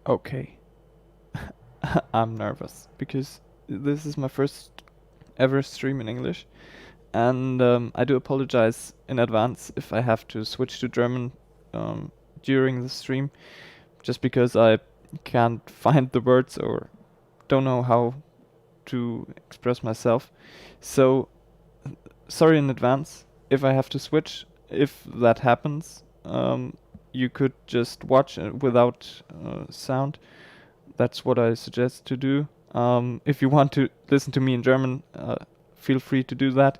Okay. I'm nervous because this is my first ever stream in English, and I do apologize in advance if I have to switch to German during the stream, just because I can't find the words or don't know how to express myself. So, sorry in advance if I have to switch. If that happens, you could just watch without sound. That's what I suggest to do. If you want to listen to me in German, feel free to do that.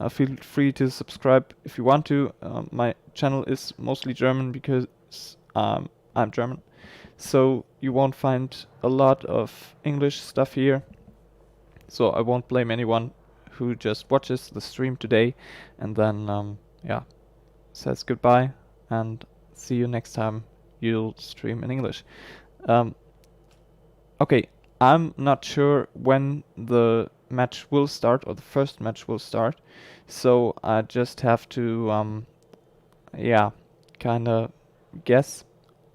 Feel free to subscribe if you want to. My channel is mostly German because I'm German. So you won't find a lot of English stuff here. So I won't blame anyone who just watches the stream today and then, yeah, says goodbye and see you next time you'll stream in English. Um, Okay, I'm not sure when the match will start or the first match will start, so I just have to, yeah, kind of guess.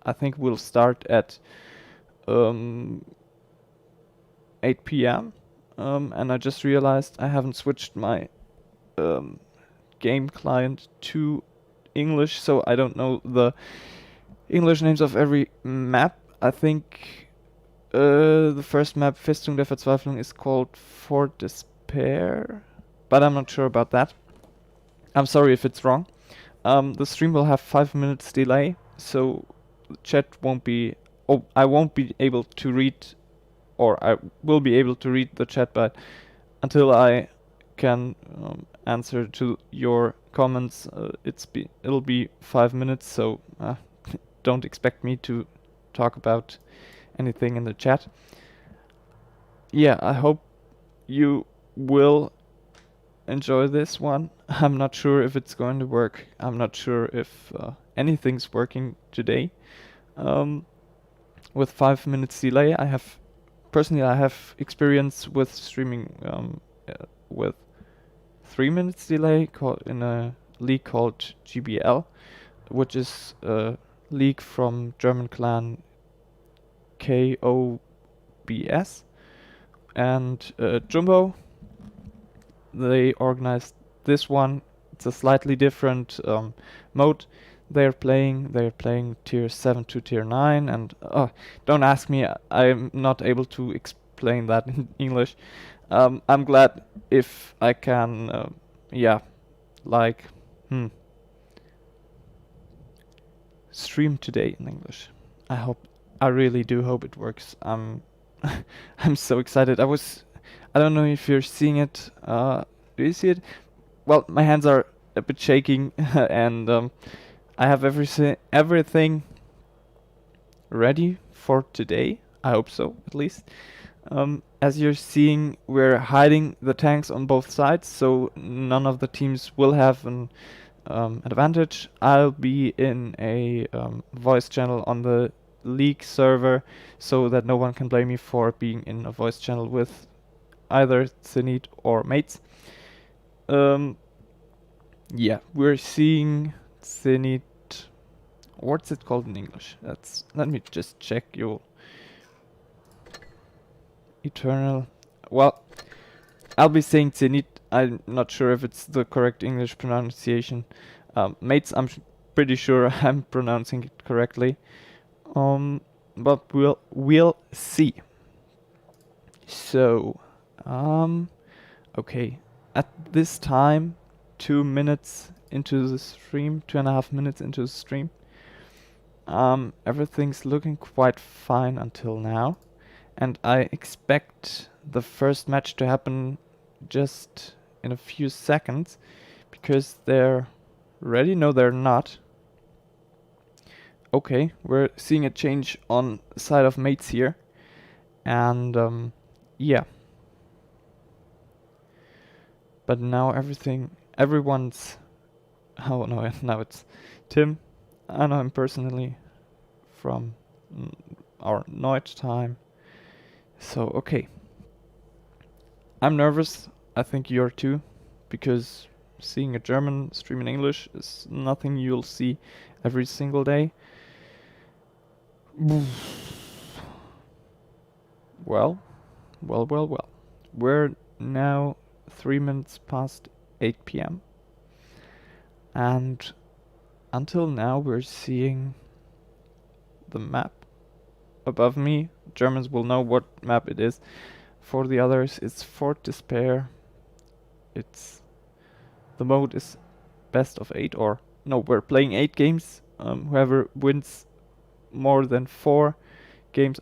I think we'll start at um, 8 p.m. And I just realized I haven't switched my um, game client to English, so I don't know the English names of every map. I think the first map, Festung der Verzweiflung, is called Fort Despair, but I'm not sure about that. I'm sorry if it's wrong. The stream will have 5 minutes delay, so the chat won't be... Oh, I won't be able to read, or I will be able to read the chat, but until I can answer to your comments, it'll be 5 minutes, so don't expect me to talk about anything in the chat. Yeah, I hope you will enjoy this one. I'm not sure if it's going to work. I'm not sure if anything's working today. With 5 minutes delay, I have experience with streaming with 3 minutes delay in a league called GBL, which is a league from German clan KOBS, and Jumbo. They organized this one. It's a slightly different mode. They're playing tier 7 to tier 9, and don't ask me, I'm not able to explain that in English. I'm glad if I can, yeah, like, stream today in English. I really do hope it works. I'm so excited. I don't know if you're seeing it. Do you see it? Well, my hands are a bit shaking, and I have everything ready for today. I hope so, at least. As you're seeing, we're hiding the tanks on both sides, so none of the teams will have an advantage. I'll be in a voice channel on the league server, so that no one can blame me for being in a voice channel with either Zenith or mates. Yeah, we're seeing Zenith. What's it called in English? Let me just check your Eternal. Well, I'll be saying Zenith. I'm not sure if it's the correct English pronunciation. Mates, I'm pretty sure I'm pronouncing it correctly. But we'll see. So, okay. At this time, 2 minutes into the stream, 2.5 minutes into the stream, everything's looking quite fine until now, and I expect the first match to happen just in a few seconds, because they're ready. No, they're not. Okay, we're seeing a change on the side of mates here, and yeah. But now everyone's... Oh no, now it's Tim. I know him personally from our night time. So, okay. I'm nervous. I think you're too, because seeing a German stream in English is nothing you'll see every single day. Well, well. We're now 3 minutes past 8 p.m. And until now we're seeing the map above me. Germans will know what map it is. For the others, it's Fort Despair. The mode is best of 8, or no, we're playing 8 games. Whoever wins more than 4 games,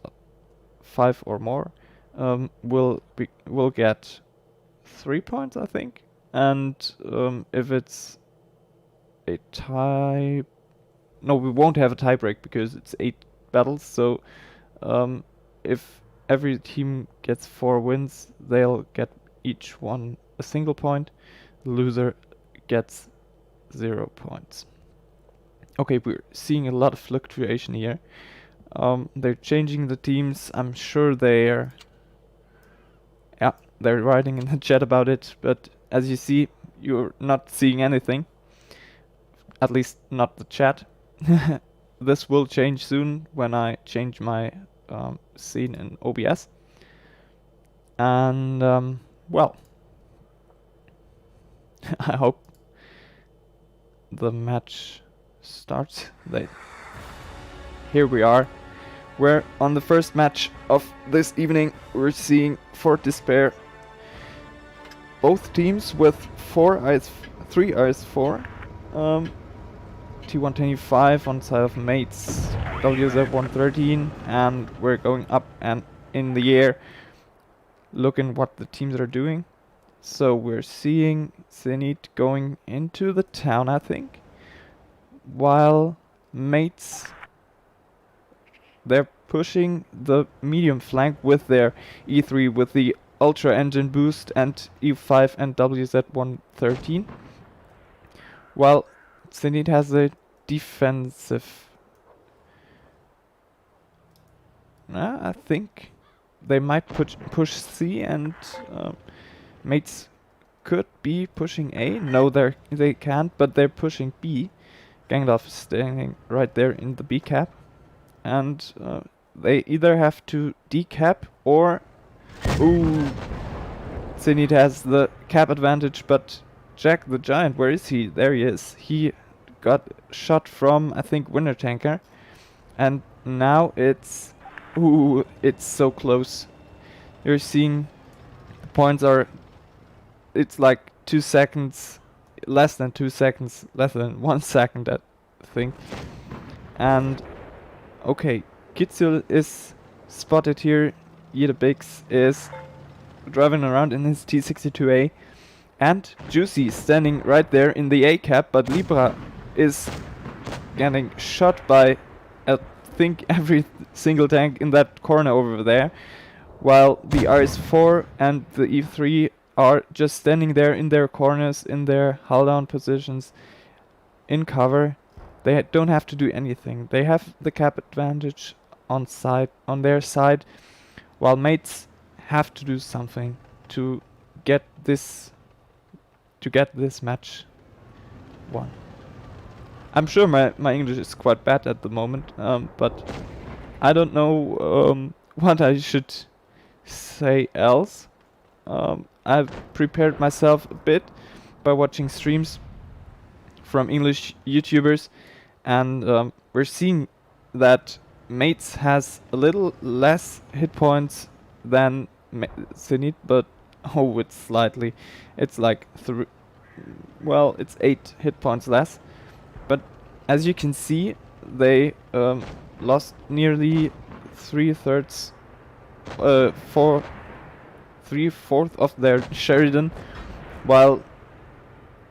5 or more, will get 3 points, I think. And if it's a tie, no, we won't have a tie break because it's 8 battles. So if every team gets 4 wins, they'll get each one a single point. The loser gets 0 points. Okay, we're seeing a lot of fluctuation here. They're changing the teams. I'm sure they're writing in the chat about it, but as you see, you're not seeing anything. At least not the chat. This will change soon when I change my scene in OBS. And well, I hope the match starts. Here we are. We're on the first match of this evening. We're seeing Fort Despair. Both teams with 3 IS-4. T125 on side of mates, WZ113, and we're going up and in the air looking what the teams are doing. So we're seeing Zenit going into the town, I think, while mates, they're pushing the medium flank with their E3 with the Ultra Engine boost and E5 and WZ113, while Zenit has a defensive. I think they might push C, and mates could be pushing A. No, they can't, but they're pushing B. Gangdorf is standing right there in the B cap, and they either have to decap or Zenit has the cap advantage, but Jack the Giant, where is he? There he is. He got shot from, I think, Winter Tanker. And now it's so close. You're seeing the points are, it's like 2 seconds, less than 2 seconds, less than 1 second, I think. And okay, Kitzel is spotted here. Bix is driving around in his T62A. And Juicy standing right there in the A cap, but Libra is getting shot by, I think, every single tank in that corner over there, while the RS4 and the E3 are just standing there in their corners, in their hull down positions, in cover. They don't have to do anything. They have the cap advantage on their side, while mates have to do something to get this match won. I'm sure my English is quite bad at the moment, but I don't know what I should say else. I've prepared myself a bit by watching streams from English YouTubers, and we're seeing that mates has a little less hit points than Zenit, but it's slightly, it's like it's 8 hit points less. But as you can see, they lost nearly 3/4 of their Sheridan, while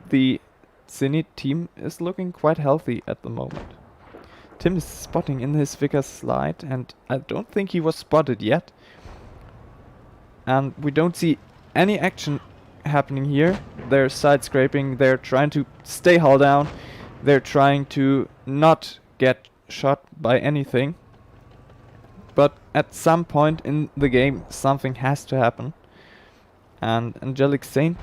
the Zenit team is looking quite healthy at the moment. Tim is spotting in his Vickers slide, and I don't think he was spotted yet. And we don't see any action happening here. They're side scraping, they're trying to stay hull down, they're trying to not get shot by anything. But at some point in the game, something has to happen. And Angelic Saint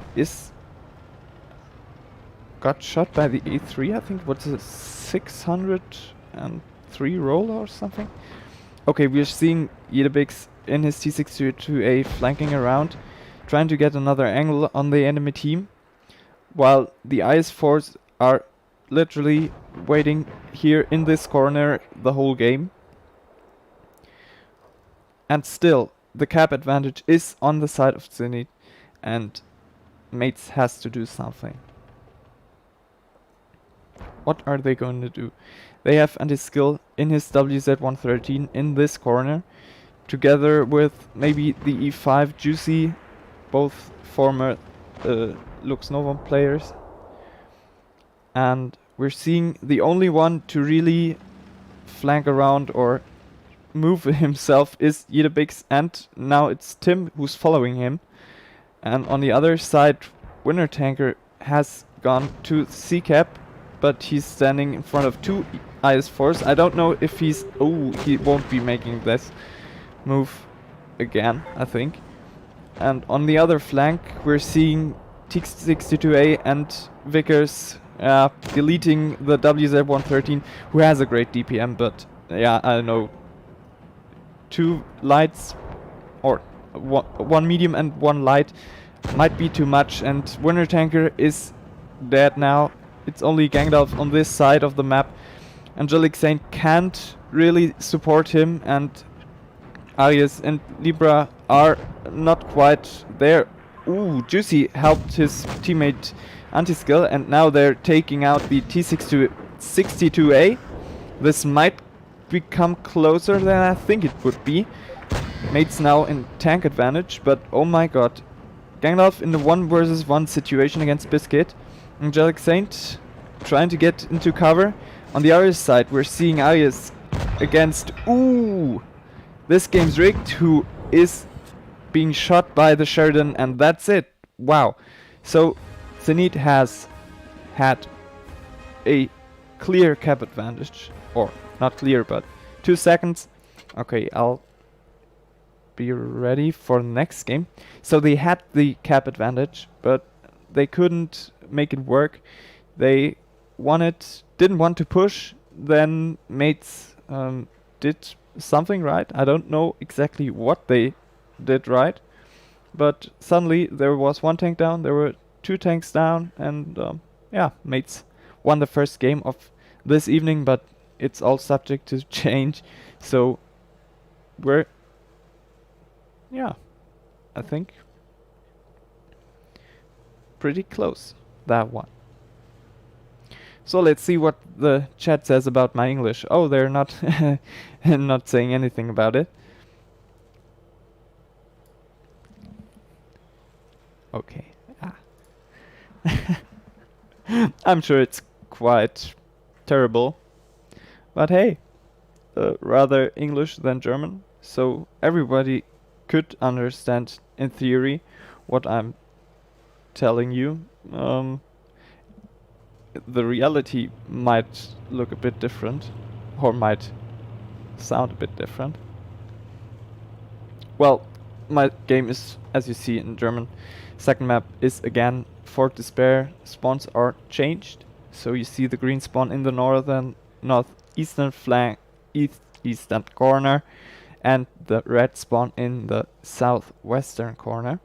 got shot by the E3, I think. What's it, 603 roll or something? Okay, we're seeing Yedebix in his T62A flanking around, trying to get another angle on the enemy team, while the IS-4s are literally waiting here in this corner the whole game. And still, the cap advantage is on the side of Zenit, and Mates has to do something. What are they going to do? They have anti-skill in his WZ-113 in this corner, together with maybe the E5 Juicy, both former Lux Novum players. And we're seeing the only one to really flank around or move himself is Yedebix, and now it's Tim who's following him. And on the other side, Winner Tanker has gone to C-cap, but he's standing in front of two IS-4s. I don't know if he's... Oh, he won't be making this move again, I think. And on the other flank, we're seeing T62A and Vickers deleting the WZ-113, who has a great DPM, but yeah, I don't know. Two lights, or one medium and one light, might be too much, and Winner Tanker is dead now. It's only Gangdalf on this side of the map. Angelic Saint can't really support him, and Arias and Libra are not quite there. Ooh, Juicy helped his teammate anti-skill, and now they're taking out the T62A. This might become closer than I think it would be. Mates now in tank advantage, but oh my god. Gangdalf in the 1 versus 1 situation against Biscuit. Angelic Saint trying to get into cover. On the Arias side, we're seeing Arias against... Ooh! This game's rigged, who is being shot by the Sheridan, and that's it. Wow. So, Zenit has had a clear cap advantage. Or, not clear, but 2 seconds. Okay, I'll be ready for the next game. So they had the cap advantage, but they couldn't make it work. They didn't want to push. Then Mates did something right. I don't know exactly what they did right, but suddenly there was 1 tank down, there were 2 tanks down, and yeah, Mates won the first game of this evening, but it's all subject to change. So we're, yeah, I think pretty close, that one. So let's see what the chat says about my English. Oh, they're not not saying anything about it. Okay. I'm sure it's quite terrible, but hey, rather English than German, so everybody could understand in theory what I'm telling you. The reality might look a bit different, or might sound a bit different. Well, my game is, as you see, in German. Second map is again Fort Despair. Spawns are changed, so you see the green spawn in the northeastern flank, eastern corner, and the red spawn in the southwestern corner.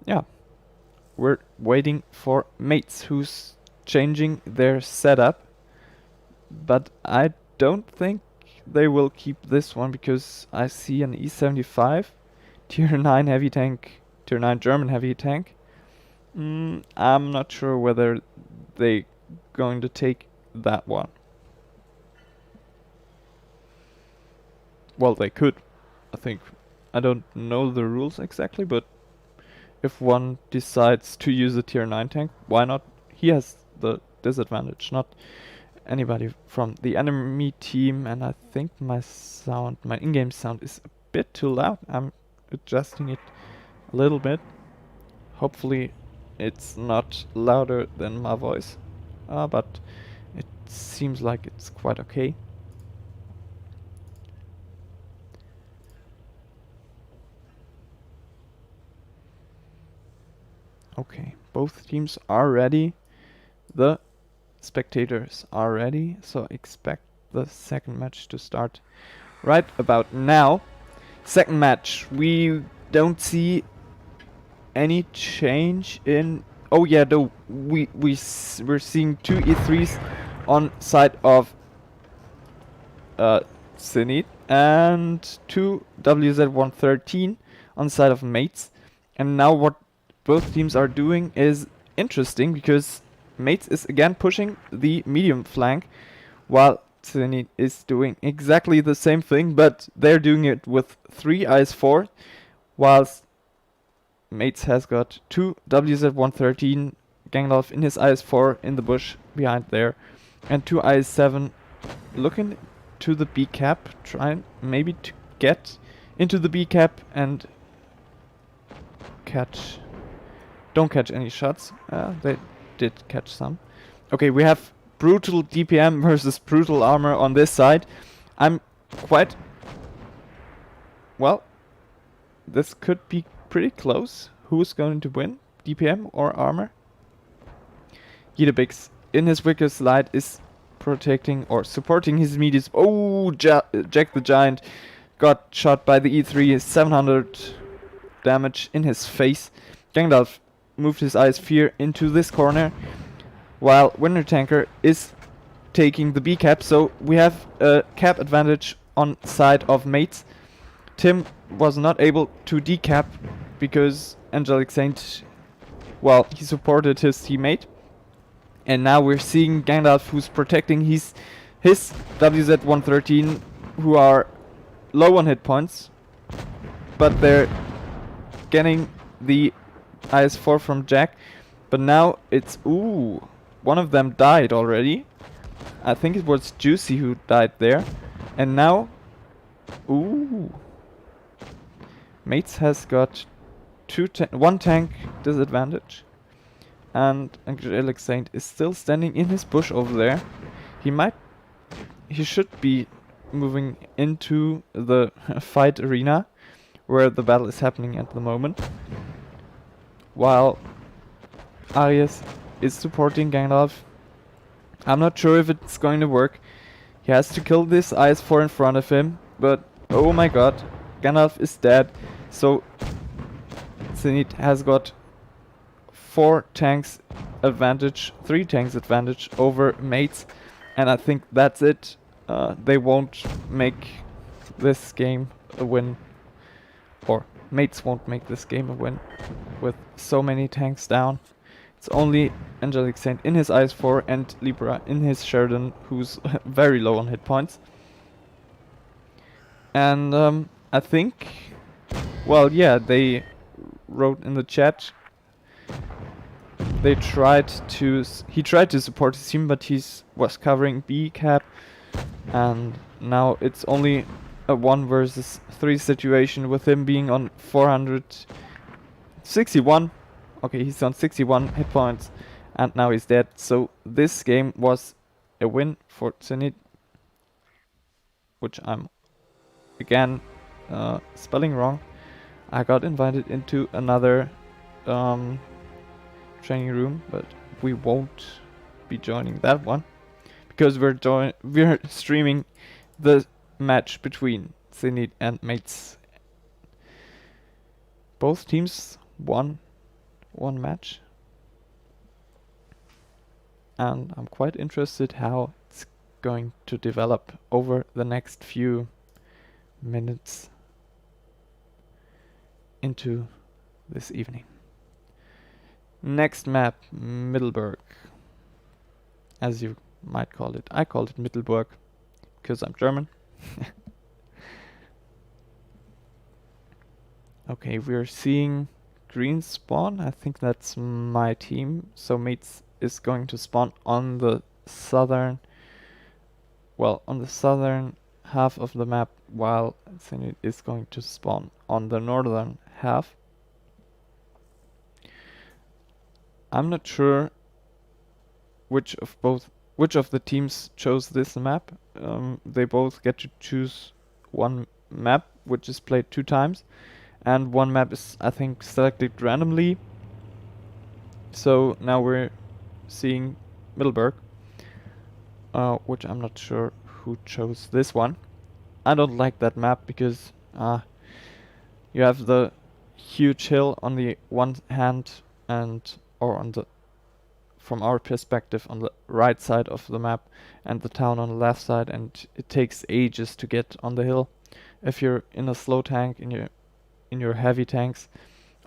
Yeah, we're waiting for Mates, who's changing their setup, but I don't think they will keep this one, because I see an E75 tier 9 heavy tank, tier 9 German heavy tank. I'm not sure whether they going to take that one. Well, they could, I think. I don't know the rules exactly, but if one decides to use a tier 9 tank, why not? He has the disadvantage, not anybody from the enemy team. And I think my in-game sound is a bit too loud. I'm adjusting it a little bit. Hopefully it's not louder than my voice, but it seems like it's quite okay. Okay, both teams are ready. The spectators are ready, so expect the second match to start right about now. Second match, we don't see any change in. Oh yeah, though we're seeing two E3s on side of Zenith and two WZ-113 on the side of Mates. And now what both teams are doing is interesting, because Mates is again pushing the medium flank, while Zenith is doing exactly the same thing, but they're doing it with 3 IS-4, whilst Mates has got 2 WZ-113 Gangolf in his IS-4 in the bush behind there, and 2 IS-7 looking to the B cap, trying maybe to get into the B cap and don't catch any shots. They did catch some. Okay, we have brutal DPM versus brutal armor on this side. I'm quite... Well, this could be pretty close. Who's going to win? DPM or armor? Yidabix in his wicker slide is protecting or supporting his medias. Oh, Jack the Giant got shot by the E3, 700 damage in his face. Gandalf moved his Ice Fear into this corner, while Winter Tanker is taking the B cap, so we have a cap advantage on side of Mates. Tim was not able to decap because Angelic Saint, well, he supported his teammate. And now we're seeing Gandalf, who's protecting his WZ-113, who are low on hit points, but they're getting the IS-4 from Jack. But now it's... Ooh, one of them died already. I think it was Juicy who died there. And now... Ooh. Mates has got one tank disadvantage. And Angelic Saint is still standing in his bush over there. He should be moving into the fight arena where the battle is happening at the moment, while Arias is supporting Gandalf. I'm not sure if it's going to work. He has to kill this IS-4 in front of him, but oh my god, Gandalf is dead. So Zenith has got 3 tanks advantage over Mates, and I think that's it. They won't make this game a win, or Mates won't make this game a win with so many tanks down. It's only Angelic Saint in his IS-4 and Libra in his Sheridan, who's very low on hit points. And I think, well, yeah, they wrote in the chat. He tried to support his team, but he was covering B cap, and now it's only a 1 versus 3 situation with him being on 461. Okay, he's on 61 hit points, and now he's dead. So this game was a win for Zenith, which I'm again spelling wrong. I got invited into another training room, but we won't be joining that one because we're streaming the match between Zenith and Mates. Both teams won one match, and I'm quite interested how it's going to develop over the next few minutes into this evening. Next map, Middelburg, as you might call it. I called it Mittelburg because I'm German. Okay, we're seeing green spawn. I think that's my team. So Mates is going to spawn on the southern, on the southern half of the map, while Zenith is going to spawn on the northern half. I'm not sure which of the teams chose this map. They both get to choose one map, which is played 2 times, and one map is, I think, selected randomly. So now we're seeing Middelburg, which I'm not sure who chose this one. I don't like that map because you have the huge hill on the one hand or on the, from our perspective, on the right side of the map, and the town on the left side, and it takes ages to get on the hill. If you're in a slow tank, in your heavy tanks,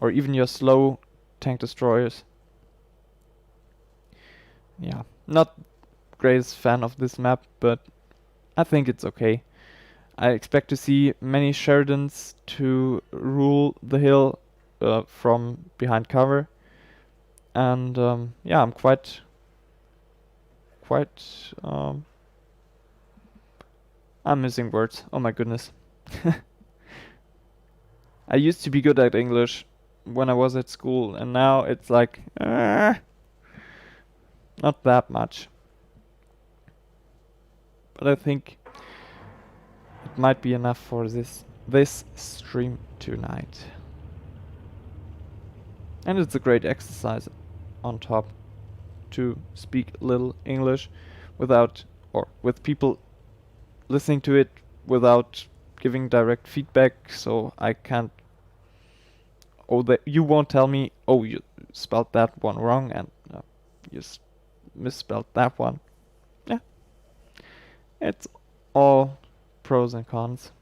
or even your slow tank destroyers. Yeah, not greatest fan of this map, but I think it's okay. I expect to see many Sheridans to rule the hill from behind cover, and yeah, I'm quite I'm missing words. Oh my goodness. I used to be good at English when I was at school, and now it's like not that much. But I think it might be enough for this stream tonight. And it's a great exercise on top to speak a little English without, or with people listening to it without giving direct feedback, so I can't, you won't tell me, oh, you spelled that one wrong, and you misspelled that one. Yeah, it's all pros and cons.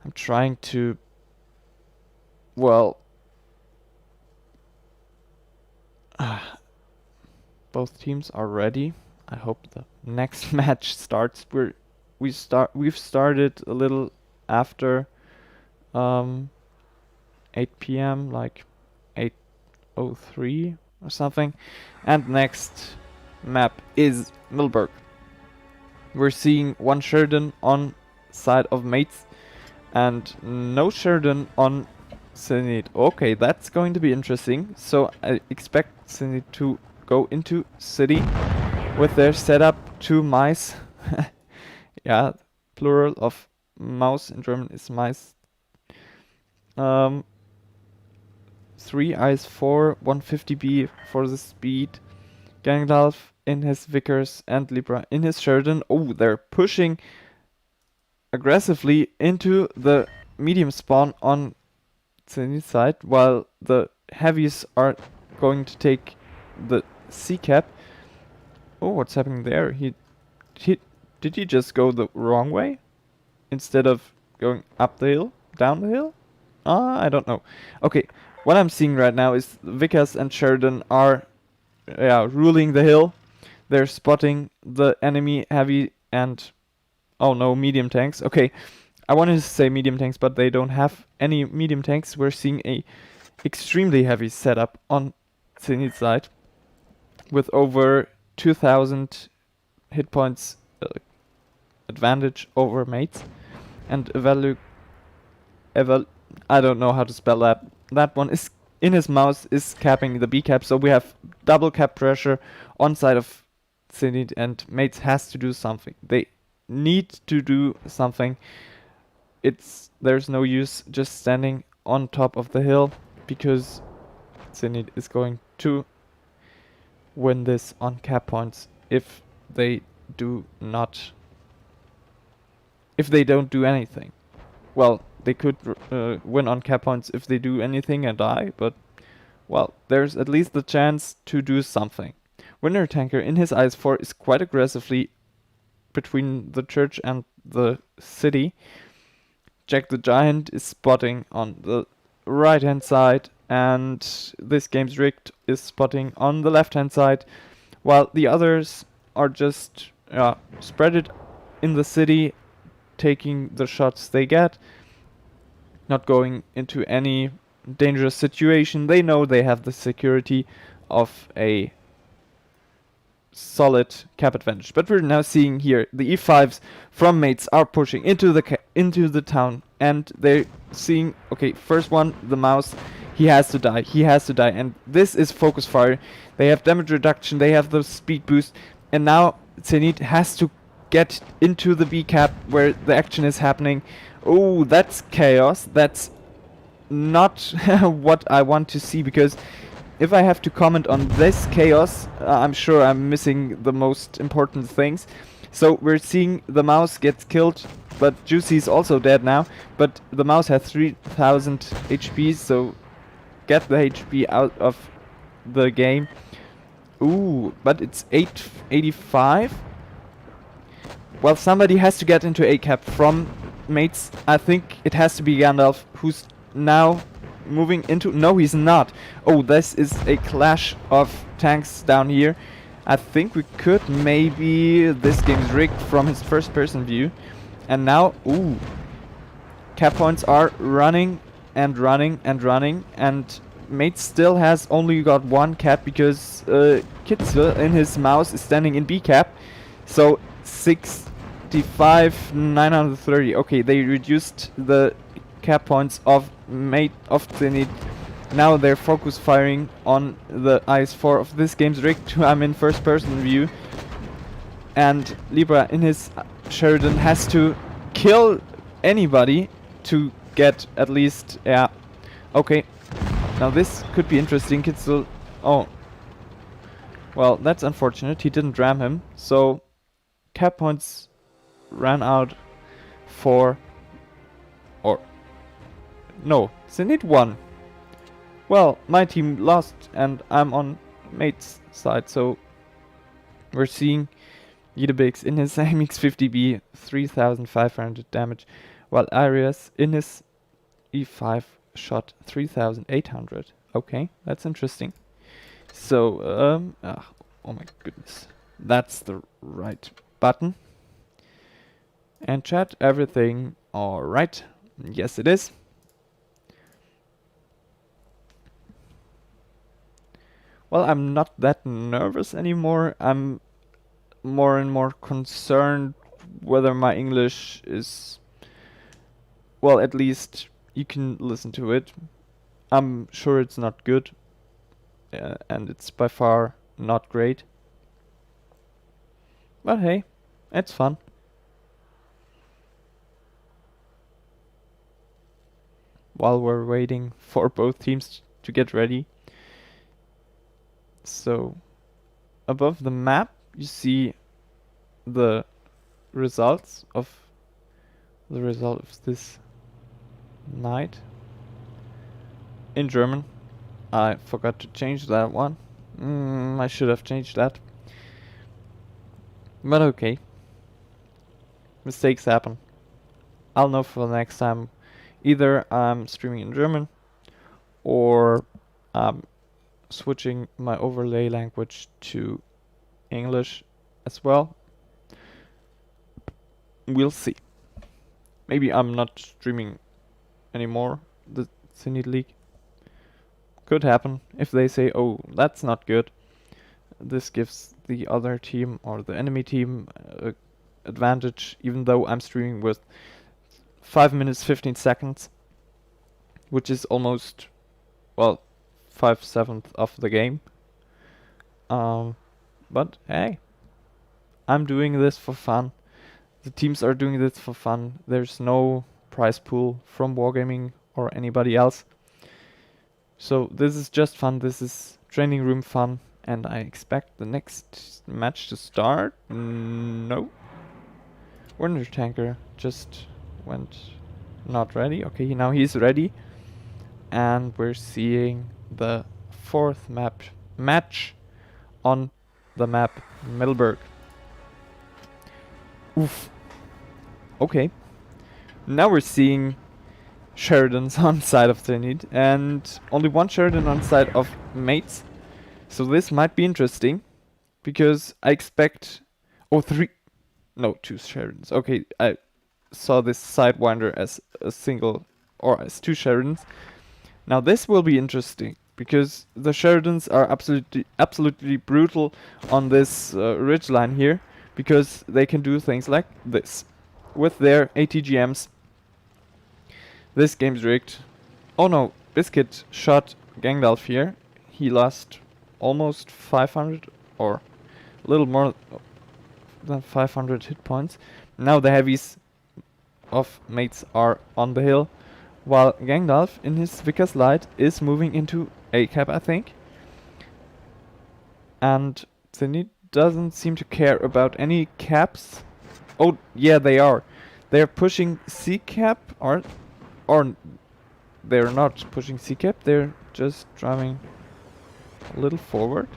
I'm trying to, well, both teams are ready. I hope the next match starts. We've started a little after 8 p.m. like 8:03 or something. And next map is Milberg. We're seeing one Sheridan on side of mates and no Sheridan on Zenit. Okay, that's going to be interesting. So I expect Zenit to go into city with their setup 2 mice. Yeah, plural of mouse in German is mice. 3 eyes 4, 150B for the speed. Gandalf in his Vickers and Libra in his Sheridan. Oh, they're pushing aggressively into the medium spawn on Zenith side, while the heavies are going to take the C cap. Oh, what's happening there? Did he just go the wrong way instead of going up the hill, down the hill? I don't know. Okay, what I'm seeing right now is Vickers and Sheridan are ruling the hill. They're spotting the enemy heavy and oh no, medium tanks. Okay, I wanted to say medium tanks, but they don't have any medium tanks. We're seeing a extremely heavy setup on Zenith side with over 2000 hit points advantage over mates, and I don't know how to spell that. That one is in his mouse is capping the B cap, so we have double cap pressure on side of Zenith, and mates has to do something. They need to do something. There's no use just standing on top of the hill, because Zenith is going to win this on cap points if they don't do anything. Well, they could win on cap points if they do anything and die, but well, there's at least the chance to do something. Winter Tanker in his IS-4 is quite aggressively between the church and the city. Jack the Giant is spotting on the right hand side, and this game's rigged is spotting on the left hand side, while the others are just spread it in the city, taking the shots they get, not going into any dangerous situation. They know they have the security of a solid cap advantage. But we're now seeing here the E5s from mates are pushing into the town, and they're seeing, okay, first one, the mouse, he has to die, and this is focus fire. They have damage reduction, they have the speed boost, and now Zenith has to get into the B cap where the action is happening. Oh, that's chaos. That's not what I want to see, because if I have to comment on this chaos, I'm sure I'm missing the most important things. So we're seeing the mouse gets killed, but Juicy is also dead now. But the mouse has 3000 HP, so get the HP out of the game. Ooh, but it's 885. Well, somebody has to get into A cap from mates. I think it has to be Gandalf, who's now moving into... No, he's not. Oh, this is a clash of tanks down here. I think we could maybe... This game's rigged from his first person view. And now, ooh. Cap points are running and running and running. And mate still has only got one cap because Kitzel in his mouse is standing in B cap. So 65, 930. Okay, they reduced the cap points of mate of Zenit. Now they're focus firing on the IS-4 of this game's rigged. I'm in first person view. And Libra in his Sheridan has to kill anybody to get at least... Yeah. Okay. Now this could be interesting. Kitzel... Oh. Well, that's unfortunate. He didn't ram him. So cap points ran out for... Or... No. Zenit won. Well, my team lost and I'm on mate's side. So we're seeing Yidebix in his MX-50B 3500 damage, while Arias in his E5 shot 3800. Okay, that's interesting. So, oh my goodness. That's the right button. And chat, everything alright? Yes, it is. Well, I'm not that nervous anymore. I'm more and more concerned whether my English is... Well, at least you can listen to it. I'm sure it's not good. And it's by far not great. But hey, it's fun. While we're waiting for both teams to get ready. So, above the map you see the results of this night in German. I forgot to change that one. I should have changed that. But okay. Mistakes happen. I'll know for the next time. Either I'm streaming in German or I'm switching my overlay language to English as well. We'll see. Maybe I'm not streaming anymore the Zenit League. Could happen if they say, oh, that's not good. This gives the other team or the enemy team advantage, even though I'm streaming with 5 minutes 15 seconds, which is almost, well, 5/7 of the game. But hey, I'm doing this for fun. The teams are doing this for fun. There's no prize pool from Wargaming or anybody else. So this is just fun. This is training room fun. And I expect the next match to start. No. Warner Tanker just went not ready. Okay, now he's ready. And we're seeing the fourth match on the map Middleburg. Oof. Okay. Now we're seeing Sheridans on side of Zenit and only one Sheridan on side of mates. So this might be interesting because I expect... Oh, two Sheridans. Okay, I saw this Sidewinder as a single or as two Sheridans. Now this will be interesting because the Sheridans are absolutely brutal on this ridge line here because they can do things like this with their ATGMs. This game's rigged. Oh no, Biscuit shot Gandalf here. He lost almost 500 or a little more than 500 hit points. Now the heavies of mates are on the hill, while Gandalf in his Vickers Light is moving into A cap, I think. and Zenit doesn't seem to care about any caps. Oh, yeah, they are. They're pushing C cap, or they're not pushing C cap. They're just driving a little forward.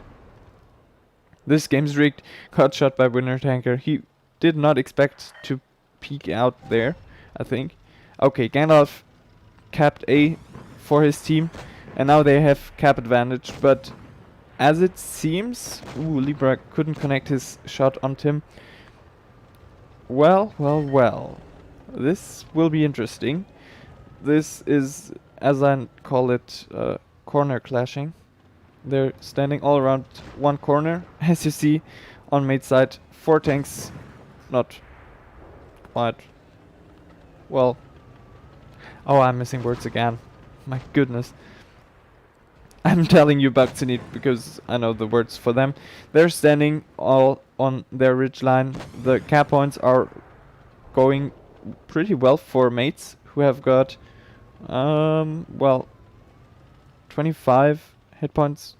This game's rigged. Caught shot by winner tanker. He did not expect to peek out there, I think. Okay, Gandalf capped A for his team, and now they have cap advantage, but as it seems, Libra couldn't connect his shot on Tim. Well, well, well. This will be interesting. This is, as I call it, corner clashing. They're standing all around one corner, as you see on mate side. 4 tanks, not quite. Well. Oh, I'm missing words again. My goodness. I'm telling you about Zenit because I know the words for them. They're standing all on their ridge line. The cap points are going pretty well for mates who have got, well, 25 hit points,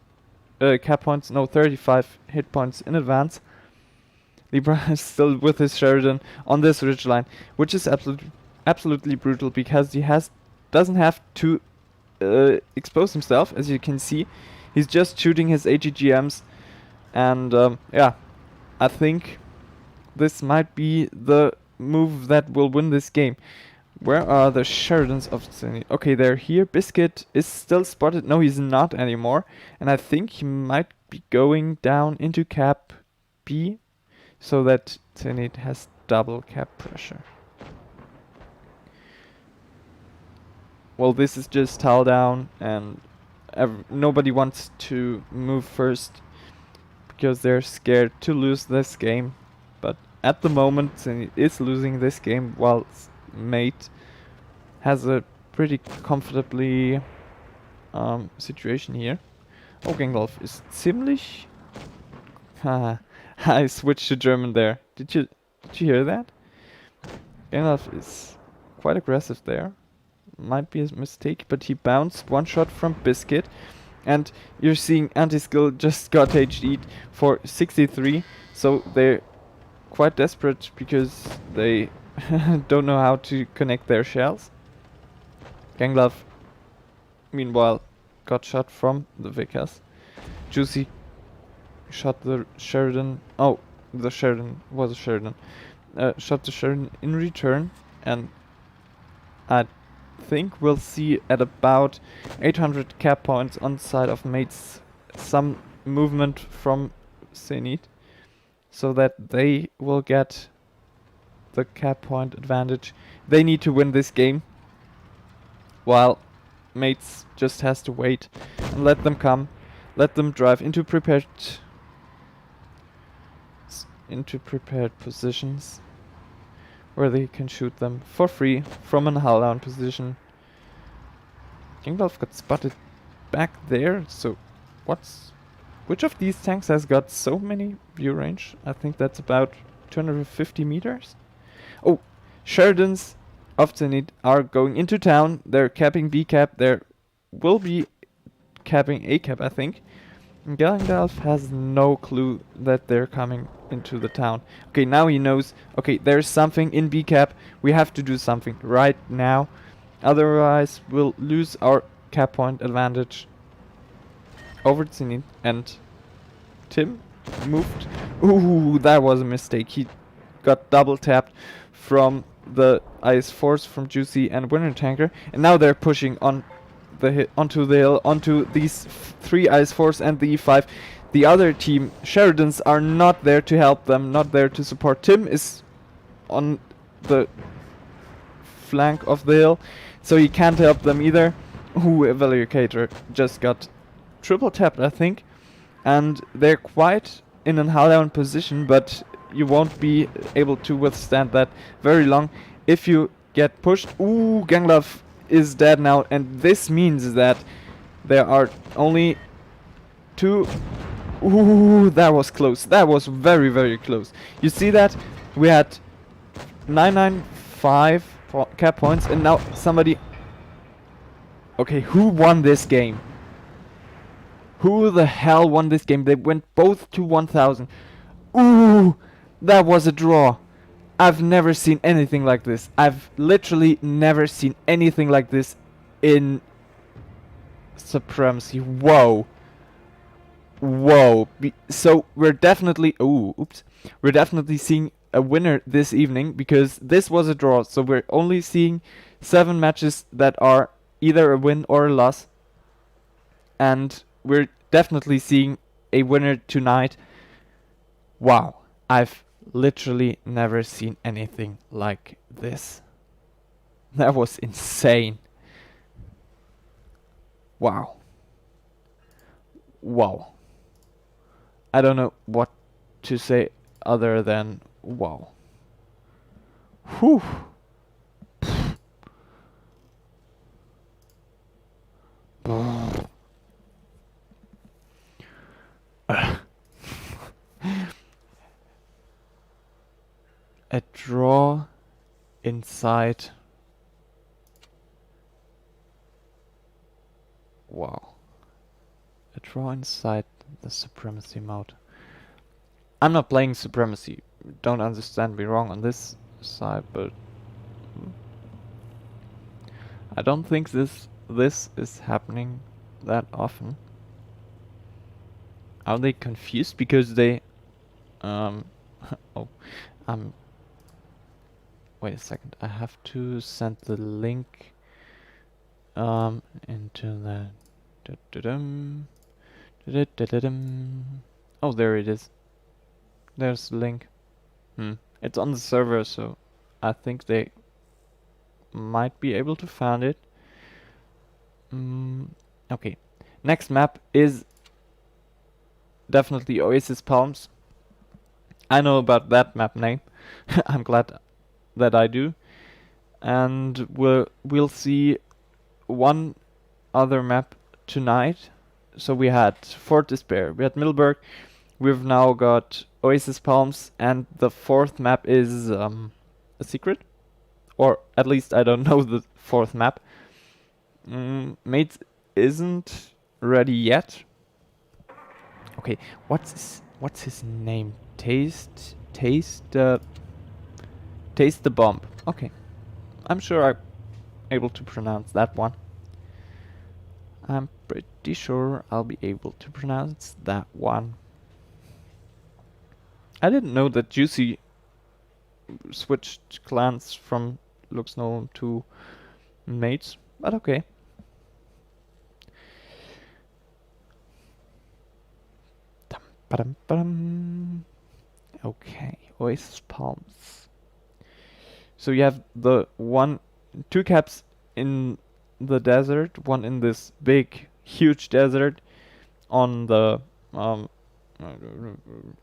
cap points, no, 35 hit points in advance. Libra is still with his Sheridan on this ridge line, which is absolutely brutal because he doesn't have to expose himself. As you can see, he's just shooting his AGGMs, and yeah, I think this might be the move that will win this game. Where are the Sheridans of Zenit? Okay, they're here. Biscuit is still spotted. No, he's not anymore, and I think he might be going down into cap B, so that Zenit has double cap pressure. Well, this is just towel down, and nobody wants to move first because they're scared to lose this game. But at the moment, Zenit is losing this game, while mate has a pretty comfortably situation here. Oh, Gangolf ist ziemlich. I switched to German there. Did you hear that? Gangolf is quite aggressive there. Might be a mistake, but he bounced one shot from Biscuit, and you're seeing Anti-Skill just got HD'd for 63, so they're quite desperate because they don't know how to connect their shells. Ganglove, meanwhile, got shot from the Vickers. Juicy shot the Sheridan. Oh, the Sheridan was a Sheridan. Shot the Sheridan in return, and I think we'll see at about 800 cap points on side of mates some movement from Zenit, so that they will get the cap point advantage. They need to win this game, while mates just has to wait and let them come, let them drive into prepared positions where they can shoot them for free from an hull down position. Gangolf got spotted back there, so which of these tanks has got so many view range? I think that's about 250 meters. Oh, Sheridans of Zenit are going into town. They're capping B cap. There will be capping A cap, I think. Gandalf has no clue that they're coming into the town. Okay, now he knows. Okay, there's something in B cap. We have to do something right now. Otherwise, we'll lose our cap point advantage over Zenit. And Tim moved. Ooh, that was a mistake. He got double tapped from the Ice Force from Juicy and Winter Tanker. And now they're pushing on onto the hill, onto these 3 Ice Force and the E5. The other team, Sheridans, are not there to help them, not there to support. Tim is on the flank of the hill, so he can't help them either. Ooh, Evaluator just got triple tapped, I think. And they're quite in an hull down position, but you won't be able to withstand that very long if you get pushed. Ooh, Ganglove is dead now, and this means that there are only 2. Ooh, that was close. That was very, very close. You see that? We had 995 cap points, and now somebody... Okay, who won this game? Who the hell won this game? They went both to 1000. Ooh, that was a draw. I've never seen anything like this. I've literally never seen anything like this in Supremacy. Whoa. Whoa. So we're definitely... Ooh, oops. We're definitely seeing a winner this evening because this was a draw. So we're only seeing 7 matches that are either a win or a loss. And we're definitely seeing a winner tonight. Wow. I've literally never seen anything like this. That was insane. Wow. Wow. I don't know what to say other than wow. Whew. A draw inside. Wow. A draw inside the Supremacy mode. I'm not playing Supremacy. Don't understand me wrong on this side, but I don't think this is happening that often. Are they confused because they oh, wait a second. I have to send the link into the oh, there it is. There's the link. It's on the server, so I think they might be able to find it. Okay. Next map is definitely Oasis Palms. I know about that map name. I'm glad that I do. And we'll see one other map tonight. So we had Fort Despair, we had Middleburg, we've now got Oasis Palms, and the 4th map is a secret, or at least I don't know the 4th map. Mate isn't ready yet. Okay, what's his name? Taste the bomb. Okay, I'm sure I'm able to pronounce that one. I'm pretty sure I'll be able to pronounce that one. I didn't know that Juicy switched clans from Looks Known to Mates, but okay. Okay, Oasis Palms. So you have the 2 caps in the desert, one in this big, huge desert on the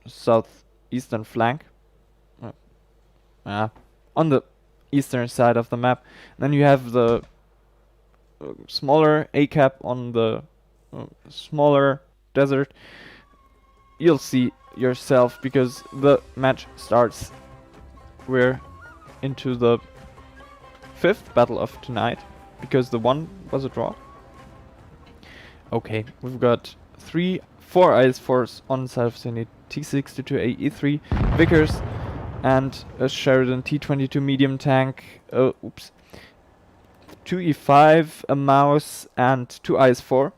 southeastern flank. On the eastern side of the map. Then you have the smaller A cap on the smaller desert. You'll see yourself because the match starts. We're into the 5th battle of tonight because the 1 was a draw. Okay, we've got 4 IS-4s on the side of Zenit, T62A E3, Vickers, and a Sheridan T22 medium tank. 2 E5, a mouse, and 2 IS-4.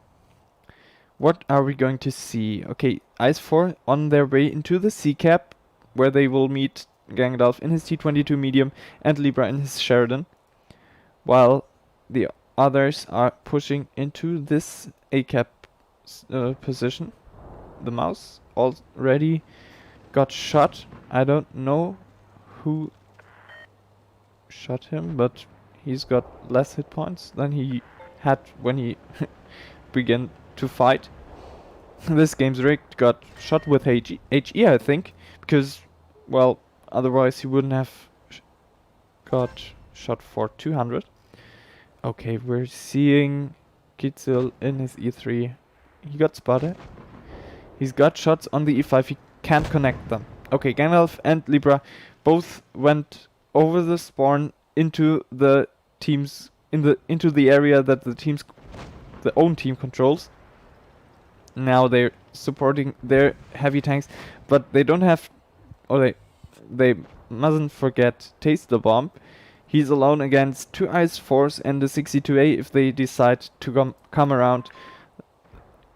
What are we going to see? Okay, IS-4 on their way into the C-cap, where they will meet Gangadolf in his T22 medium and Libra in his Sheridan, while the others are pushing into this A-cap position. The mouse already got shot. I don't know who shot him, but he's got less hit points than he had when he began to fight. This game's rigged. Got shot with HE, I think, because, well, otherwise he wouldn't have got shot for 200. Okay, we're seeing Kitzel in his E3. He got spotted. He's got shots on the E5. He can't connect them. Okay, Gandalf and Libra both went over the spawn into the teams into the area that the own team controls. Now they're supporting their heavy tanks, but they don't have, or they mustn't forget Taste the Bomb. He's alone against 2 Ice Force and the 62A if they decide to come around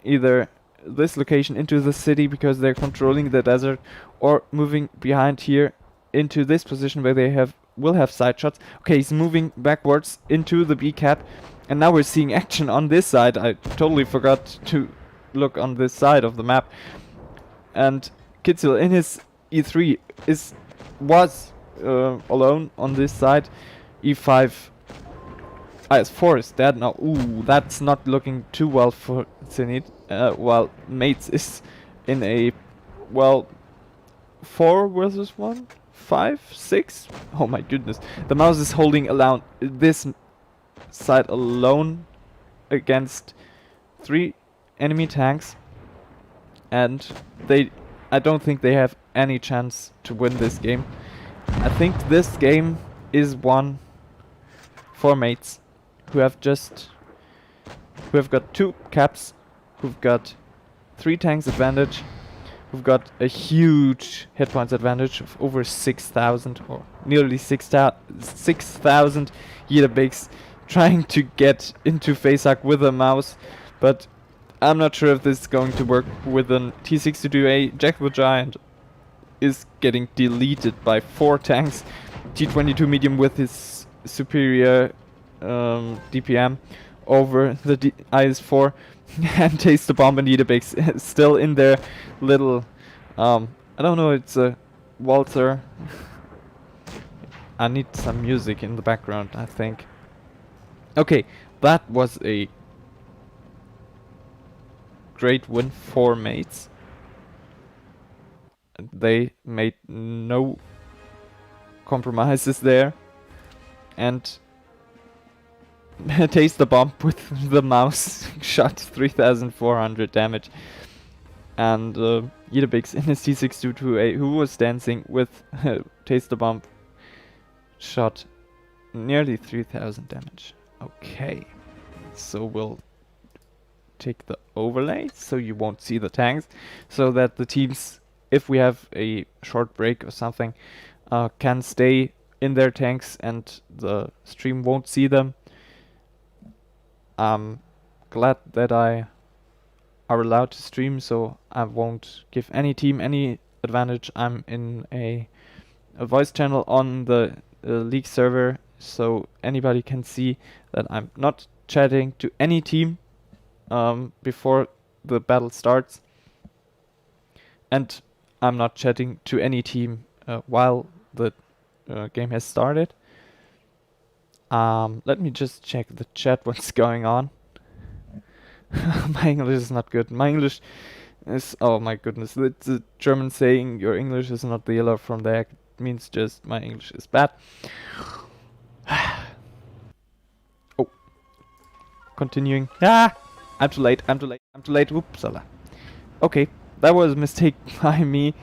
either this location into the city because they're controlling the desert, or moving behind here into this position where they will have side shots. Okay, he's moving backwards into the B cap, and now we're seeing action on this side. I totally forgot to look on this side of the map. And Kitzel in his E3 was alone on this side. E5 IS4 is dead now. Ooh, that's not looking too well for Zenith. While Mates is in a, well, 4 versus 1? 5? 6? Oh my goodness. The mouse is holding around this side alone against 3 enemy tanks. And I don't think they have any chance to win this game. I think this game is won for Mates, who have got 2 caps, who've got 3 tanks advantage, who've got a huge hit points advantage of over 6,000 or nearly 6,000 Jederbigs trying to get into facehug with a mouse, but I'm not sure if this is going to work with an T62A. Jack the Giant is getting deleted by 4 tanks. T22 medium with his superior DPM over the IS4 and Taste the Bomb and Jederbigs still in their little I don't know, it's a waltzer. I need some music in the background, I think. Okay, that was a great win for Mates. They made no compromises there, and Taste the Bomb with the mouse shot 3,400 damage, and Jederbigs in his T622A, who was dancing with Taste the Bomb, shot nearly 3,000 damage. Okay, so we'll take the overlay so you won't see the tanks, so that the teams, if we have a short break or something, can stay in their tanks and the stream won't see them. I'm glad that I are allowed to stream, so I won't give any team any advantage. I'm in a voice channel on the league server, so anybody can see that I'm not chatting to any team before the battle starts, and I'm not chatting to any team while the game has started. Let me just check the chat, what's going on. My English is not good. My English is, oh my goodness, it's a German saying, your English is not the yellow from the egg. It means just my English is bad. Oh, continuing. Ah, I'm too late. Whoopsala. Okay, that was a mistake by me.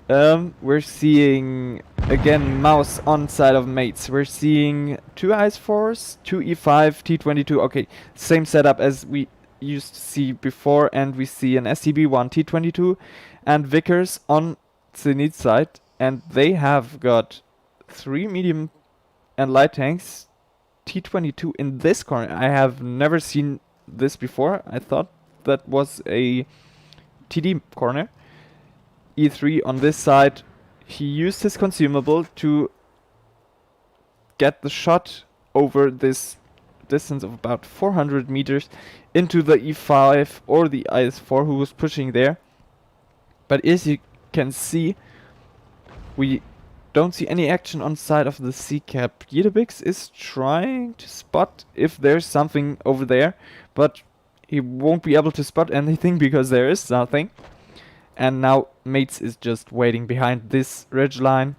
We're seeing again mouse on side of Mates. We're seeing 2 Ice Force, 2 E5, T22. Okay, same setup as we used to see before, and we see an SCB1 T22 and Vickers on Zenith side, and they have got 3 medium and light tanks. T22 in this corner. I have never seen this before. I thought that was a TD corner. E3 on this side, he used his consumable to get the shot over this distance of about 400 meters into the E5 or the IS4 who was pushing there. But as you can see, we don't see any action on side of the C cap. Jederbigs is trying to spot if there's something over there, but he won't be able to spot anything because there is nothing. And now Mates is just waiting behind this ridge line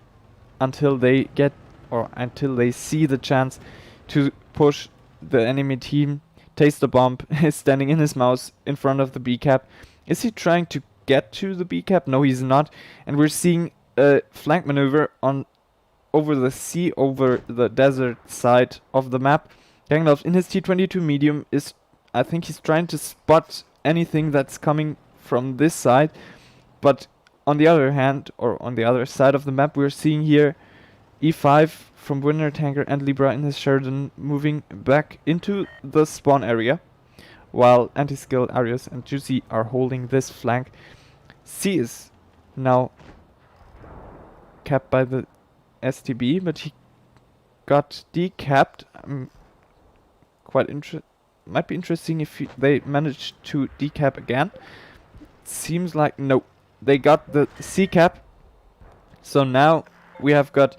until they get, or until they see the chance to push the enemy team. Taste the Bomb is standing in his mouse in front of the B cap. Is he trying to get to the B cap? No, he's not. And we're seeing a flank maneuver on over the sea, over the desert side of the map. Ganglov in his T22 medium is, I think he's trying to spot anything that's coming from this side. But on the other hand, or on the other side of the map, we're seeing here E5 from Winner, Tanker and Libra in his Sheridan moving back into the spawn area, while anti-skill Arius and Juicy are holding this flank. C is now capped by the STB, but he got decapped. Might be interesting if they manage to decap again. Seems like no, they got the C cap. So now we have got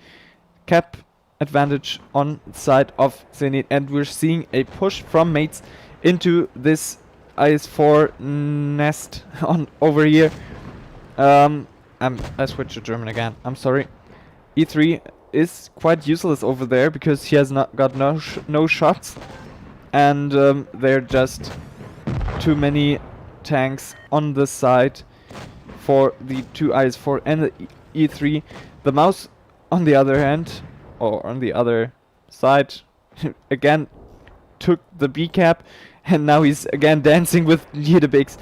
cap advantage on side of Zenit, and we're seeing a push from mates into this IS4 nest on over here. I switched to German again. I'm sorry. E3 is quite useless over there because he has not got no shots, and there are just too many tanks on the side for the two IS4 and the E3. The mouse, on the other hand, or on the other side, again took the B cap, and now he's again dancing with Jedebix.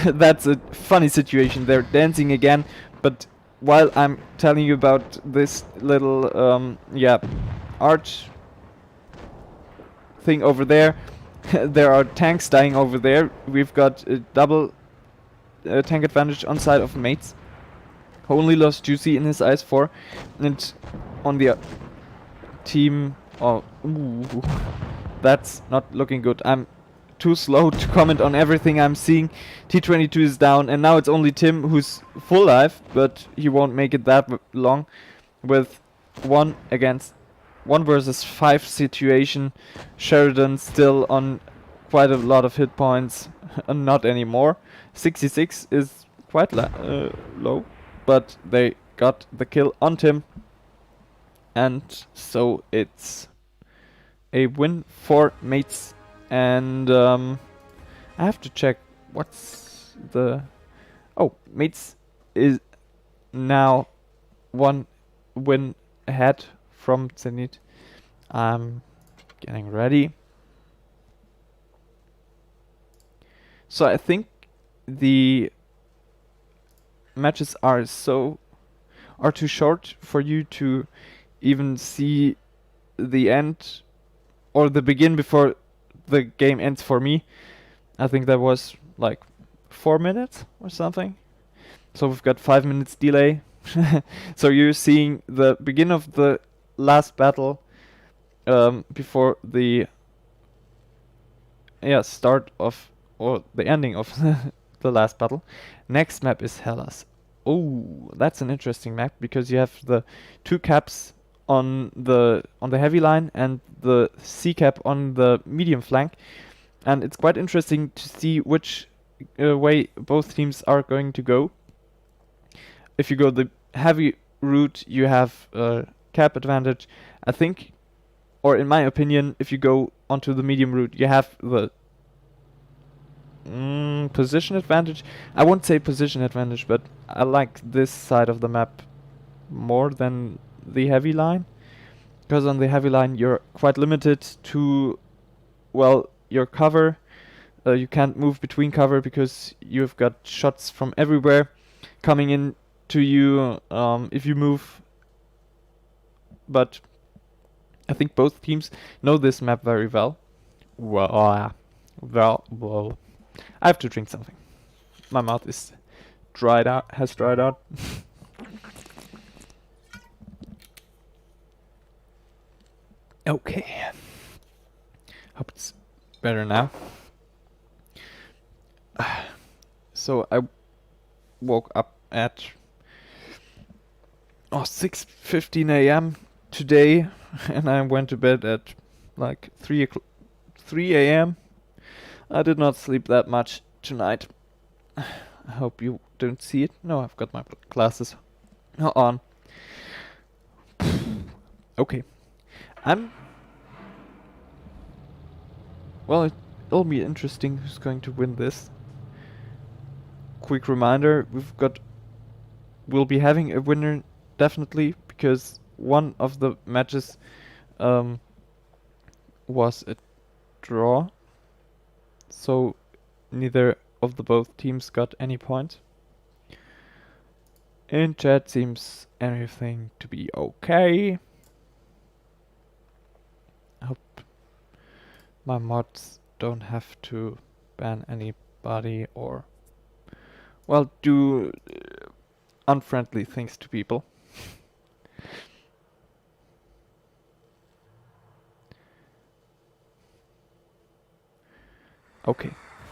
That's a funny situation. They're dancing again, but while I'm telling you about this little art thing over there, there are tanks dying over there. We've got a double tank advantage on side of mates. Only lost Juicy in his IS4, and on the team, that's not looking good. I'm too slow to comment on everything I'm seeing. T22 is down, and now it's only Tim who's full life, but he won't make it that long with 1 versus 5 situation. Sheridan still on quite a lot of hit points. Not anymore. 66 is quite low, but they got the kill on Tim, and so it's a win for mates. And I have to check what's the... Oh, mates is now 1 win ahead from Zenit. I'm getting ready. So I think the matches are too short for you to even see the end or the begin before the game ends for me. I think that was like 4 minutes or something. So we've got 5 minutes delay. So you're seeing the begin of the last battle before the start of, or the ending of the last battle. Next map is Hellas. Oh, that's an interesting map because you have the 2 caps on the heavy line and the C cap on the medium flank, and it's quite interesting to see which way both teams are going to go. If you go the heavy route, you have cap advantage, I think, or in my opinion, if you go onto the medium route, you have the position advantage. I won't say position advantage, but I like this side of the map more than the heavy line, because on the heavy line you're quite limited to, well, your cover. You can't move between cover because you've got shots from everywhere coming in to you if you move. But I think both teams know this map very well. Well, I have to drink something. My mouth is has dried out. Okay. Hope it's better now. So I woke up at 6:15 a.m. today, and I went to bed at like 3 a.m. I did not sleep that much tonight. I hope you don't see it. No, I've got my glasses on. Okay. Well, it'll be interesting who's going to win this. Quick reminder, we'll be having a winner definitely, because one of the matches was a draw. So neither of the both teams got any point. In chat seems everything to be okay. I hope my mods don't have to ban anybody or, well, do unfriendly things to people. Okay,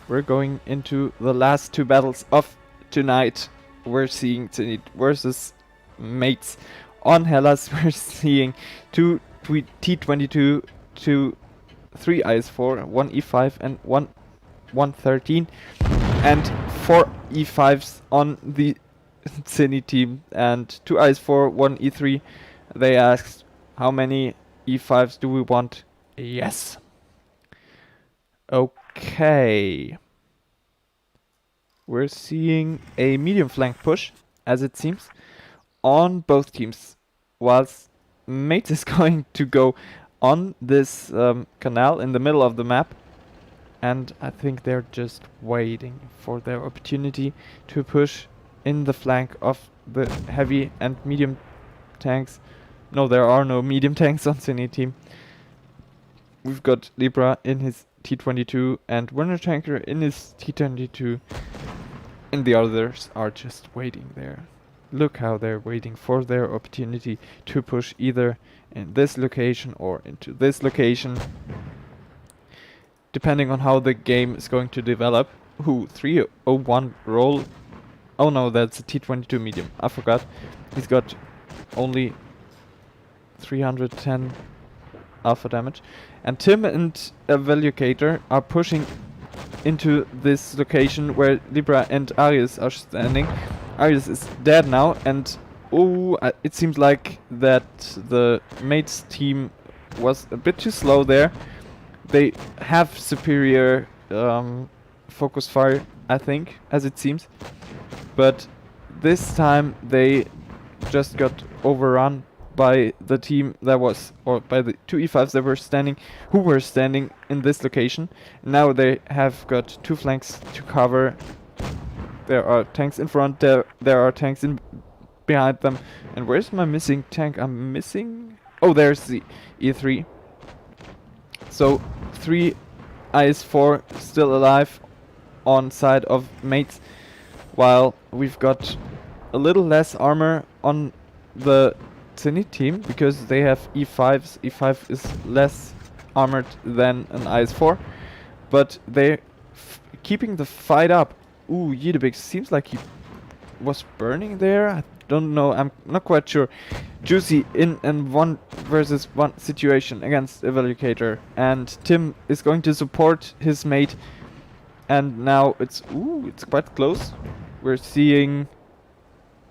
we're going into the last two battles of tonight. We're seeing Zenit versus mates on Hellas. We're seeing two T22 to 3 IS4, 1 E5 and 113, and 4 E5s on the Zenit team, and 2 IS4, 1 E3. They asked, how many E5s do we want? Yes. Okay. We're seeing a medium flank push, as it seems, on both teams, whilst mates is going to go on this canal in the middle of the map, and I think they're just waiting for their opportunity to push in the flank of the heavy and medium tanks. No, there are no medium tanks on Zenit team. We've got Libra in his T22 and Werner Tanker in his T22, and the others are just waiting there. Look how they're waiting for their opportunity to push either in this location or into this location, depending on how the game is going to develop. Ooh, 301 roll. Oh no, that's a T22 medium. I forgot. He's got only 310 alpha damage. And Tim and Evaluator are pushing into this location where Libra and Arius are standing. Arius is dead now, and it seems like that the mates team was a bit too slow there. They have superior focus fire, I think, as it seems, but this time they just got overrun by the team that was, or by the 2 E5s that were standing, who were standing in this location. Now they have got two flanks to cover. There are tanks in front, there are tanks in behind them. And where's my missing tank? I'm missing... Oh, there's the E3. So 3 IS4 still alive on side of mates, while we've got a little less armor on the Zenit team because they have E5s. E5 is less armored than an IS4, but they're keeping the fight up. Ooh, Yidibix seems like he was burning there. I don't know, I'm not quite sure. Juicy in an 1 versus 1 situation against Evaluator, and Tim is going to support his mate, and now it's quite close. We're seeing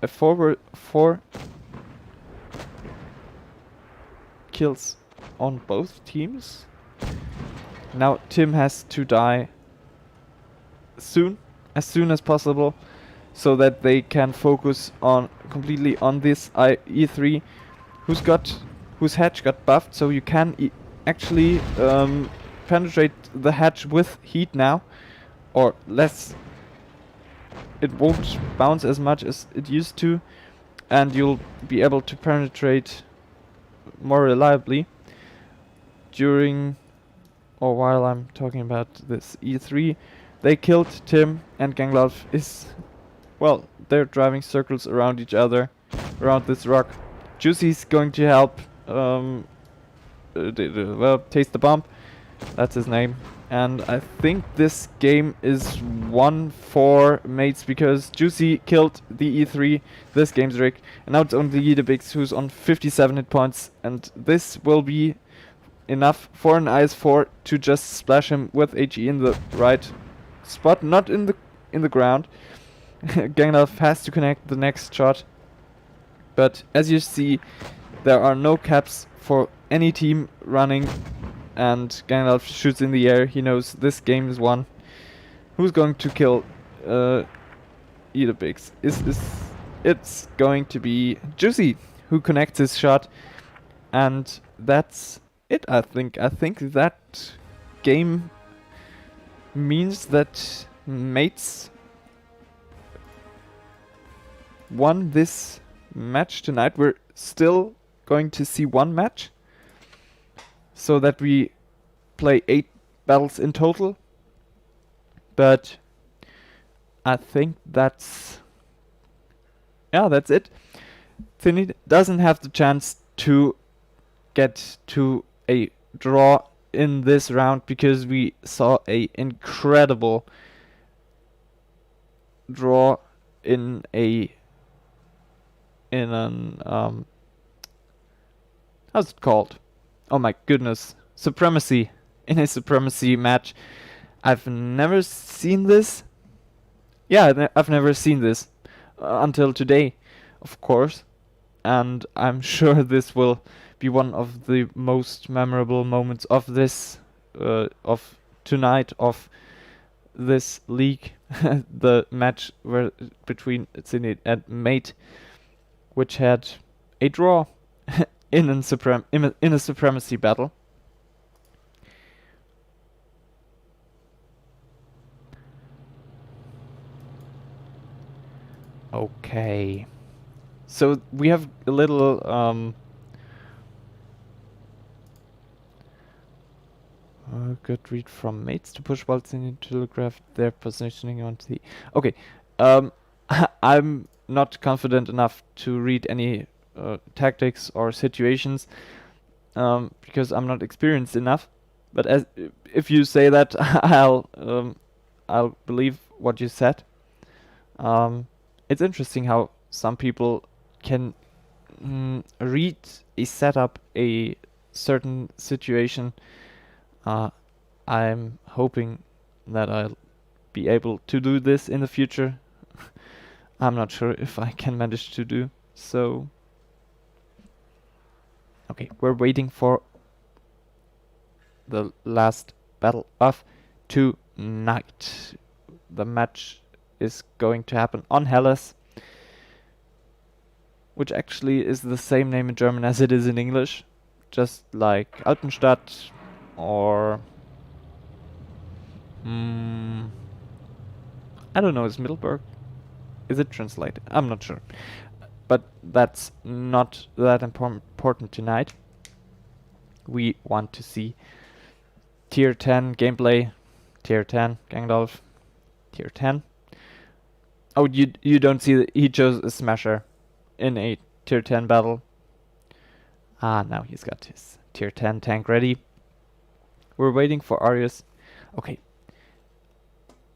a 4 kills on both teams. Now Tim has to die soon, as soon as possible, so that they can focus on completely on this E3, whose hatch got buffed, so you can actually penetrate the hatch with heat now, or less. It won't bounce as much as it used to, and you'll be able to penetrate more reliably during or while I'm talking about this E3. They killed Tim, and Ganglauf is, well, they're driving circles around each other, around this rock. Juicy's going to help, taste the bomb, that's his name. And I think this game is 1 for mates because Juicy killed the E3. This game's rigged. And now it's only Yidibix who's on 57 hit points. And this will be enough for an IS4 to just splash him with HE in the right spot, not in the ground. Ganglauf has to connect the next shot. But as you see, there are no caps for any team running. And Gandalf shoots in the air. He knows this game is won. Who's going to kill Yidibix? It's going to be Juicy who connects his shot, and that's it. I think that game means that mates won this match tonight. We're still going to see one match, so that we play 8 battles in total. But I think that's it. Zenit doesn't have the chance to get to a draw in this round because we saw a incredible draw in an how's it called? Oh my goodness, supremacy, in a supremacy match. I've never seen this. Yeah, I've never seen this until today, of course, and I'm sure this will be one of the most memorable moments of this of tonight, of this league. The match between Zenit and Mate, which had a draw in a supremacy battle. Okay, so we have a little good read from mates to push while Zenit telegraph their positioning onto the... Okay, I'm not confident enough to read any tactics or situations because I'm not experienced enough. But if you say that, I'll believe what you said. It's interesting how some people can read a setup, a certain situation. I'm hoping that I'll be able to do this in the future. I'm not sure if I can manage to do so. Okay, we're waiting for the last battle of tonight. The match is going to happen on Hellas, which actually is the same name in German as it is in English, just like Alpenstadt or I don't know, is Middleburg? Is it translated? I'm not sure. But that's not that important tonight. We want to see tier 10 gameplay, tier 10 Gangdolf, tier 10. Oh, you don't see that he chose a smasher in a tier 10 battle. Ah, now he's got his tier 10 tank ready. We're waiting for Arius. Okay.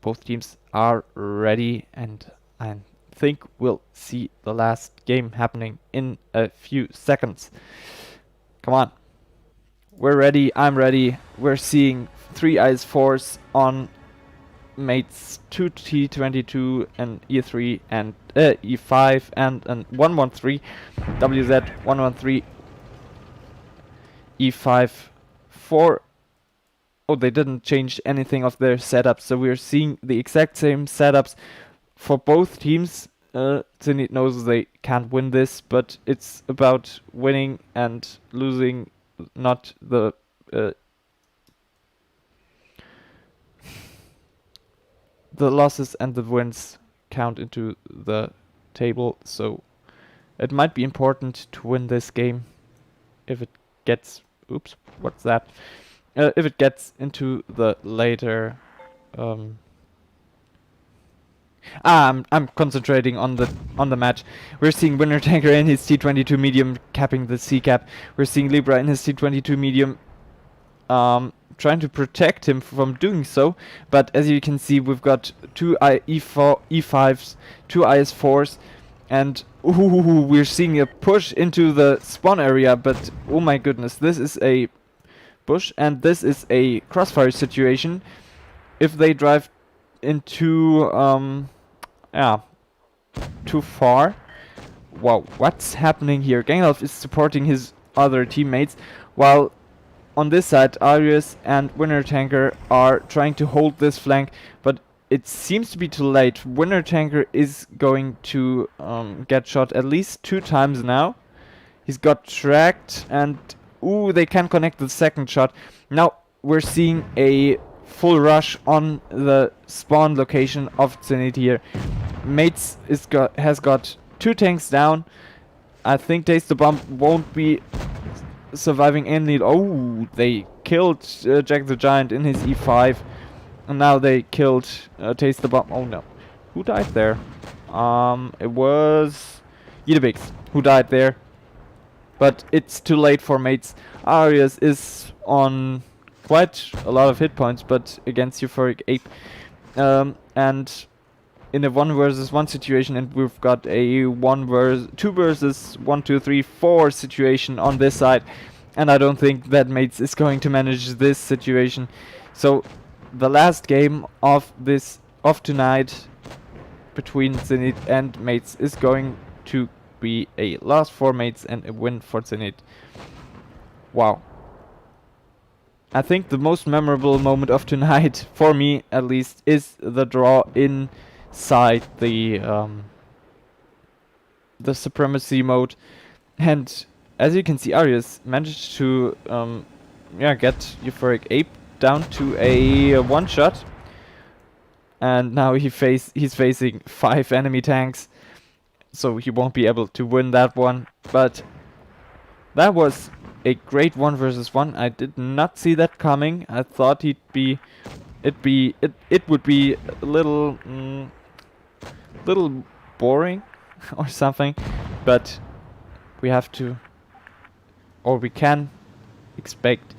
Both teams are ready, and I think we'll see the last game happening in a few seconds. Come on. We're ready. I'm ready. We're seeing 3 IS-4s on mates 2T22 and E3 and E5 and 113 WZ 113 E5 4. Oh, they didn't change anything of their setups, so we're seeing the exact same setups for both teams. Zenit knows they can't win this, but it's about winning and losing, not the losses and the wins count into the table, so it might be important to win this game if it gets... Oops, what's that? If it gets into the later... I'm concentrating on the match. We're seeing Winner Tanker in his T22 medium capping the C cap. We're seeing Libra in his T22 medium trying to protect him from doing so, but as you can see, we've got 2 E5s, 2 IS-4s, and we're seeing a push into the spawn area, but oh my goodness, this is a bush and this is a crossfire situation. If they drive into too far. Wow, what's happening here? Gangolf is supporting his other teammates, while on this side Arius and Winner Tanker are trying to hold this flank, but it seems to be too late. Winner Tanker is going to get shot at least 2 times now. He's got tracked, and ooh, they can connect the second shot. Now we're seeing a full rush on the spawn location of Zenit here. Mates has got 2 tanks down. I think Taste the Bomb won't be surviving any. Oh, they killed Jack the Giant in his E5. And now they killed Taste the Bomb. Oh no. Who died there? It was Yidibix who died there. But it's too late for Mates. Arias is on quite a lot of hit points, but against Euphoric Ape. And in a 1 versus 1 situation, and we've got a 2 versus 1, 2, 3, 4 situation on this side. And I don't think that Mates is going to manage this situation. So the last game of tonight between Zenit and Mates is going to be a loss for Mates and a win for Zenit. Wow. I think the most memorable moment of tonight, for me at least, is the draw inside the supremacy mode. And as you can see, Arias managed to get Euphoric Ape down to a 1-shot. And now he's facing 5 enemy tanks, so he won't be able to win that one. But that was a great 1 versus 1. I did not see that coming. I thought it would be a little boring or something, but we have to, or we can expect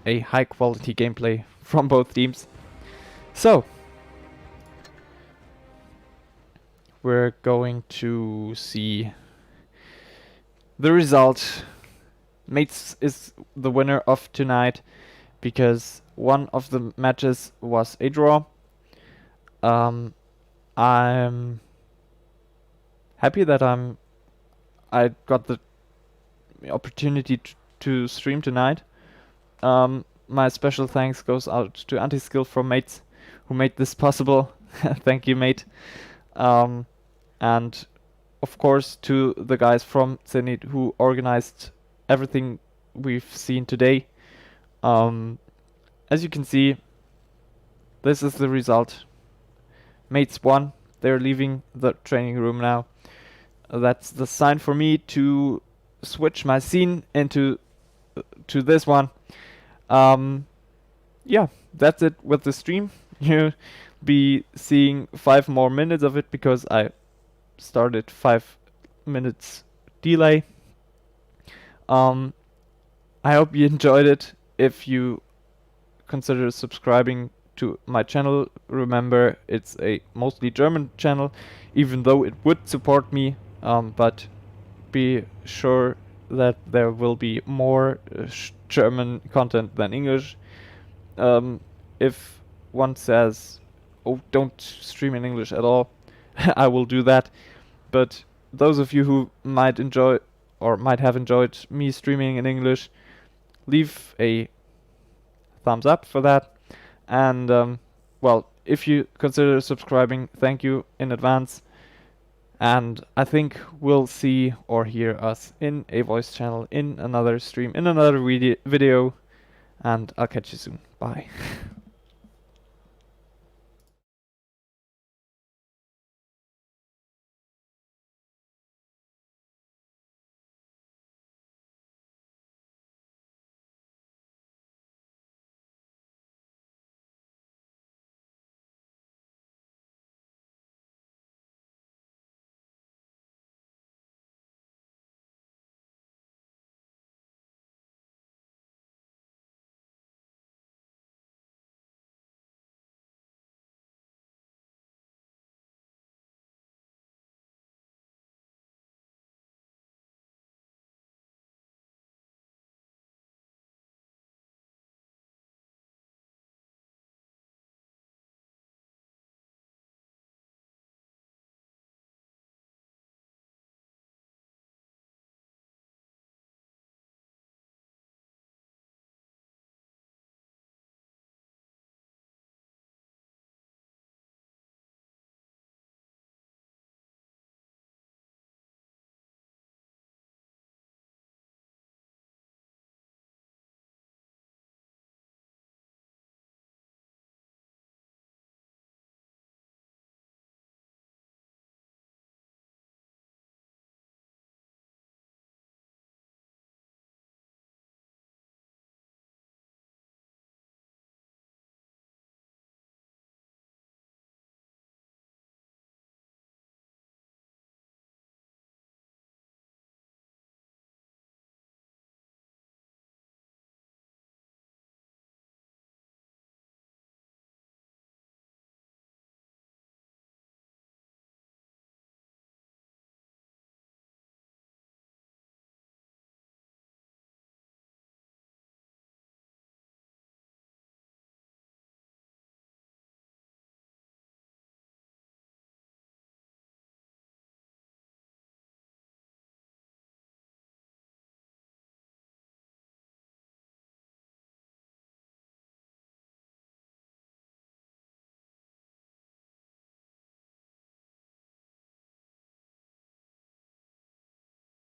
a high quality gameplay from both teams. So we're going to see the result. Mates is the winner of tonight because one of the matches was a draw. I'm happy that I got the opportunity to stream tonight. My special thanks goes out to Anti-Skill from Mates who made this possible. Thank you, mate. And of course to the guys from Zenit who organized everything we've seen today. As you can see, this is the result. Mates won. They're leaving the training room now. That's the sign for me to switch my scene into to this one. Yeah, that's it with the stream. You'll be seeing 5 more minutes of it because I started 5 minutes delay. I hope you enjoyed it. If you consider subscribing to my channel, remember it's a mostly German channel, even though it would support me, but be sure that there will be more German content than English. If one says, oh, don't stream in English at all, I will do that. But those of you who might enjoy or might have enjoyed me streaming in English, leave a thumbs up for that. And well, if you consider subscribing, thank you in advance. And I think we'll see or hear us in a voice channel, in another stream, in another video. And I'll catch you soon. Bye.